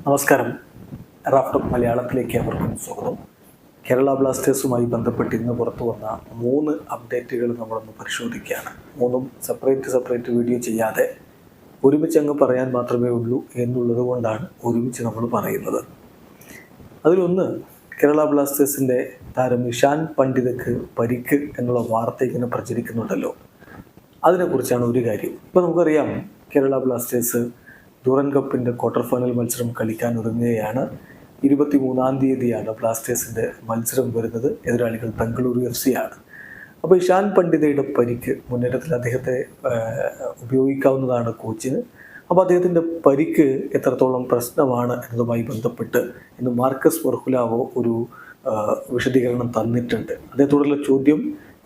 നമസ്കാരം. റാഫ്റ്റോക്ക് മലയാളത്തിലേക്ക് അവർക്കും സ്വാഗതം. കേരള ബ്ലാസ്റ്റേഴ്സുമായി ബന്ധപ്പെട്ട് ഇന്ന് പുറത്തു വന്ന 3 അപ്ഡേറ്റുകൾ നമ്മളൊന്ന് പരിശോധിക്കുകയാണ്. 3ഉം സെപ്പറേറ്റ് വീഡിയോ ചെയ്യാതെ ഒരുമിച്ച് അങ്ങ് പറയാൻ മാത്രമേ ഉള്ളൂ എന്നുള്ളത് കൊണ്ടാണ് ഒരുമിച്ച് നമ്മൾ പറയുന്നത്. അതിലൊന്ന്, കേരള ബ്ലാസ്റ്റേഴ്സിൻ്റെ താരം ഇഷാൻ പണ്ഡിതക്ക് പരിക്ക് എന്നുള്ള വാർത്ത ഇങ്ങനെ പ്രചരിക്കുന്നുണ്ടല്ലോ, അതിനെക്കുറിച്ചാണ് ഒരു കാര്യം. ഇപ്പോൾ നമുക്കറിയാം, കേരള ബ്ലാസ്റ്റേഴ്സ് ഡൂറൻ കപ്പിൻ്റെ ക്വാർട്ടർ ഫൈനൽ മത്സരം കളിക്കാൻ ഒരുങ്ങുകയാണ്. 23-ാം തീയതിയാണ് ബ്ലാസ്റ്റേഴ്സിൻ്റെ മത്സരം വരുന്നത്. എതിരാളികൾ ബംഗളൂരു FC ആണ്. അപ്പോൾ ഇഷാൻ പണ്ഡിതയുടെ പരിക്ക് മുന്നേറ്റത്തിൽ അദ്ദേഹത്തെ ഉപയോഗിക്കാവുന്നതാണ് കോച്ചിന്. അപ്പോൾ അദ്ദേഹത്തിൻ്റെ പരിക്ക് എത്രത്തോളം പ്രശ്നമാണ് എന്നതുമായി ബന്ധപ്പെട്ട് ഇന്ന് മാർക്കസ് മർഹുലാവോ ഒരു വിശദീകരണം തന്നിട്ടുണ്ട്. അദ്ദേഹത്തോടുള്ള ചോദ്യം,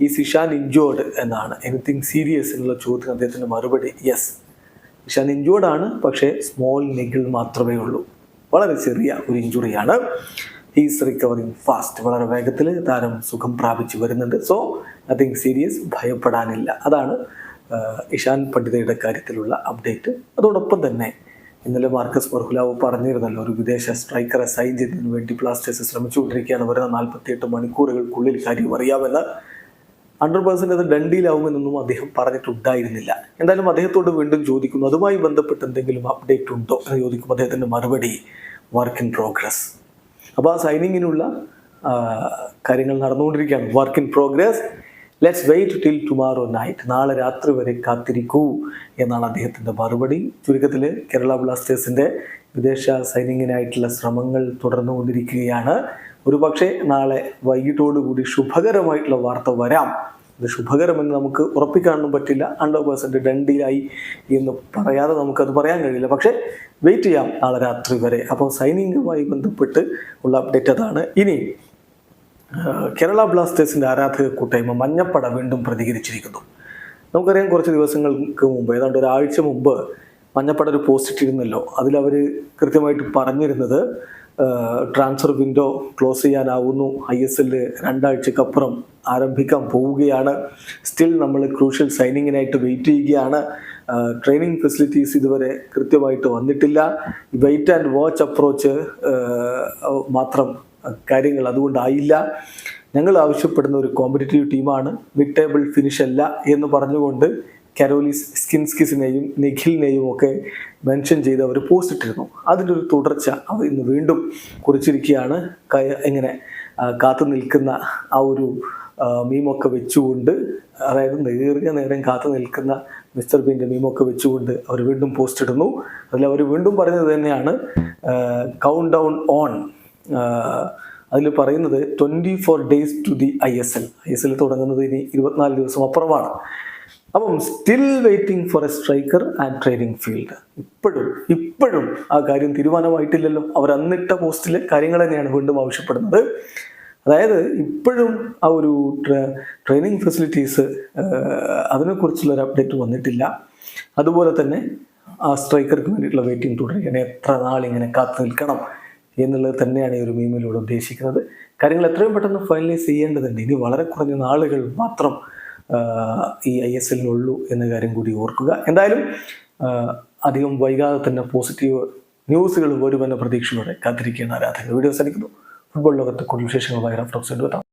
ഈസ് ഇഷാൻ ഇൻജോർഡ് എന്നാണ്. എനിത്തിങ് സീരിയസ് എന്നുള്ള ചോദ്യത്തിന് അദ്ദേഹത്തിൻ്റെ മറുപടി യെസ്, ഇഷാൻ ഇൻജോർഡ് ആണ്, പക്ഷേ സ്മോൾ നെഗിൾ മാത്രമേ ഉള്ളൂ. വളരെ ചെറിയ ഒരു ഇഞ്ചുറിയാണ്. He's recovering fast. വളരെ വേഗത്തിൽ താരം സുഖം പ്രാപിച്ചു വരുന്നുണ്ട്. സോ നത്തിങ് സീരിയസ്, ഭയപ്പെടാനില്ല. അതാണ് ഇഷാൻ പണ്ഡിതയുടെ കാര്യത്തിലുള്ള അപ്ഡേറ്റ്. അതോടൊപ്പം തന്നെ ഇന്നലെ മാർക്കസ് മർഹുലാവ് പറഞ്ഞിരുന്നല്ലോ, ഒരു വിദേശ സ്ട്രൈക്കറെ സൈൻ ചെയ്യുന്നതിന് വേണ്ടി ബ്ലാസ്റ്റേഴ്സ് ശ്രമിച്ചുകൊണ്ടിരിക്കുകയാണ്. വരുന്ന 48 മണിക്കൂറുകൾക്കുള്ളിൽ കാര്യം അറിയാമെന്ന്. 100% അത് ഡണ്ടിയിലാവുമെന്നൊന്നും അദ്ദേഹം പറഞ്ഞിട്ടുണ്ടായിരുന്നില്ല. എന്തായാലും അദ്ദേഹത്തോട് വീണ്ടും ചോദിക്കുന്നു, അതുമായി ബന്ധപ്പെട്ട് എന്തെങ്കിലും അപ്ഡേറ്റ് ഉണ്ടോ എന്ന് ചോദിക്കുമ്പോൾ അദ്ദേഹത്തിൻ്റെ മറുപടി വർക്ക് ഇൻ പ്രോഗ്രസ്. അപ്പോൾ ആ സൈനിങ്ങിനുള്ള കാര്യങ്ങൾ നടന്നുകൊണ്ടിരിക്കുകയാണ്. Work in progress, let's wait till tomorrow night. നാളെ രാത്രി വരെ കാത്തിരിക്കൂ എന്നാണ് അദ്ദേഹത്തിൻ്റെ മറുപടി. ചുരുക്കത്തിൽ കേരള ബ്ലാസ്റ്റേഴ്സിൻ്റെ വിദേശ സൈനിങ്ങിനായിട്ടുള്ള ശ്രമങ്ങൾ തുടർന്നുകൊണ്ടിരിക്കുകയാണ്. ഒരു പക്ഷേ നാളെ വൈകിട്ടോടുകൂടി ശുഭകരമായിട്ടുള്ള വാർത്ത വരാം. ഇത് ശുഭകരമെന്ന് നമുക്ക് ഉറപ്പിക്കാനൊന്നും പറ്റില്ല. 100% ഡണ്ടിയിലായി എന്ന് പറയാതെ നമുക്കത് പറയാൻ കഴിയില്ല. പക്ഷേ വെയിറ്റ് ചെയ്യാം നാളെ രാത്രി വരെ. അപ്പോൾ സൈനിങ്ങുമായി ബന്ധപ്പെട്ട് ഉള്ള അപ്ഡേറ്റ് അതാണ്. ഇനി കേരള ബ്ലാസ്റ്റേഴ്സിൻ്റെ ആരാധക കൂട്ടായ്മ മഞ്ഞപ്പട വീണ്ടും പ്രതികരിച്ചിരിക്കുന്നു. നമുക്കറിയാം, കുറച്ച് ദിവസങ്ങൾക്ക് മുമ്പ്, ഏതാണ്ട് ഒരാഴ്ച മുമ്പ് മഞ്ഞപ്പട ഒരു പോസ്റ്റ് ഇട്ടിരുന്നല്ലോ. അതിലവർ കൃത്യമായിട്ട് പറഞ്ഞിരുന്നത്, ട്രാൻസ്ഫർ വിൻഡോ ക്ലോസ് ചെയ്യാനാവുന്നു, ISL 2 ആഴ്ചക്കപ്പുറം ആരംഭിക്കാൻ പോവുകയാണ്, സ്റ്റിൽ നമ്മൾ ക്രൂഷ്യൽ സൈനിങ്ങിനായിട്ട് വെയിറ്റ് ചെയ്യുകയാണ്, ട്രെയിനിങ് ഫെസിലിറ്റീസ് ഇതുവരെ കൃത്യമായിട്ട് വന്നിട്ടില്ല, വെയിറ്റ് ആൻഡ് വാച്ച് അപ്രോച്ച് മാത്രം കാര്യങ്ങൾ അതുകൊണ്ടായില്ല, ഞങ്ങൾ ആവശ്യപ്പെടുന്ന ഒരു കോമ്പറ്റീറ്റീവ് ടീമാണ്, മിഡ് ടേബിൾ ഫിനിഷ് അല്ല എന്ന് പറഞ്ഞുകൊണ്ട് കരോലിസ് സ്കിൻസ്കിസിനെയും നിഖിലിനെയും ഒക്കെ മെൻഷൻ ചെയ്ത് അവർ പോസ്റ്റ് ഇട്ടിരുന്നു. അതിൻ്റെ ഒരു തുടർച്ച അവർ ഇന്ന് വീണ്ടും കുറിച്ചിരിക്കുകയാണ്. എങ്ങനെ കാത്തു നിൽക്കുന്ന ആ ഒരു മീമൊക്കെ വെച്ചുകൊണ്ട്, അതായത് നേരം കാത്തു നിൽക്കുന്ന മിസ്റ്റർ ബീൻ്റെ മീമൊക്കെ വെച്ചുകൊണ്ട് അവർ വീണ്ടും പോസ്റ്റ് ഇടുന്നു. അതിൽ അവർ വീണ്ടും പറയുന്നത് തന്നെയാണ്, കൗണ്ട് ഡൗൺ ഓൺ. അതിൽ പറയുന്നത് 24 days ടു ദി ISL തുടങ്ങുന്നത് ഇനി 24 ദിവസം അപ്പുറമാണ്. അപ്പം still waiting for A striker and training field. ഇപ്പോഴും ആ കാര്യം തീരുമാനമായിട്ടില്ലല്ലോ. അവർ അന്നിട്ട പോസ്റ്റിലെ കാര്യങ്ങൾ തന്നെയാണ് വീണ്ടും ആവശ്യപ്പെടുന്നത്. അതായത് ഇപ്പോഴും ആ ഒരു ട്രെയിനിങ് ഫെസിലിറ്റീസ്, അതിനെക്കുറിച്ചുള്ളൊരു അപ്ഡേറ്റ് വന്നിട്ടില്ല. അതുപോലെ തന്നെ ആ സ്ട്രൈക്കർക്ക് വേണ്ടിയിട്ടുള്ള വെയിറ്റിംഗ് തുടരുകയാണ്. എത്ര നാളിങ്ങനെ കാത്തു നിൽക്കണം എന്നുള്ളത് തന്നെയാണ് ഈ ഒരു മീമിലൂടെ ഉദ്ദേശിക്കുന്നത്. കാര്യങ്ങൾ എത്രയും പെട്ടെന്ന് ഫൈനലൈസ് ചെയ്യേണ്ടതുണ്ട്. ഇനി വളരെ കുറഞ്ഞ നാളുകൾ മാത്രം ഈ ISL-നുള്ളൂ എന്ന കാര്യം കൂടി ഓർക്കുക. എന്തായാലും അധികം വൈകാതെ തന്നെ പോസിറ്റീവ് ന്യൂസുകൾ വരുമെന്ന പ്രതീക്ഷയോടെ കാത്തിരിക്കുകയാണ് ആരാധകർ. വീഡിയോ അവസാനിക്കുന്നു. ഫുട്ബോൾ ലോകത്തെ കൂടുതൽ വിശേഷങ്ങളുമായി റാഫ്റ്റോക്സ് എത്താം.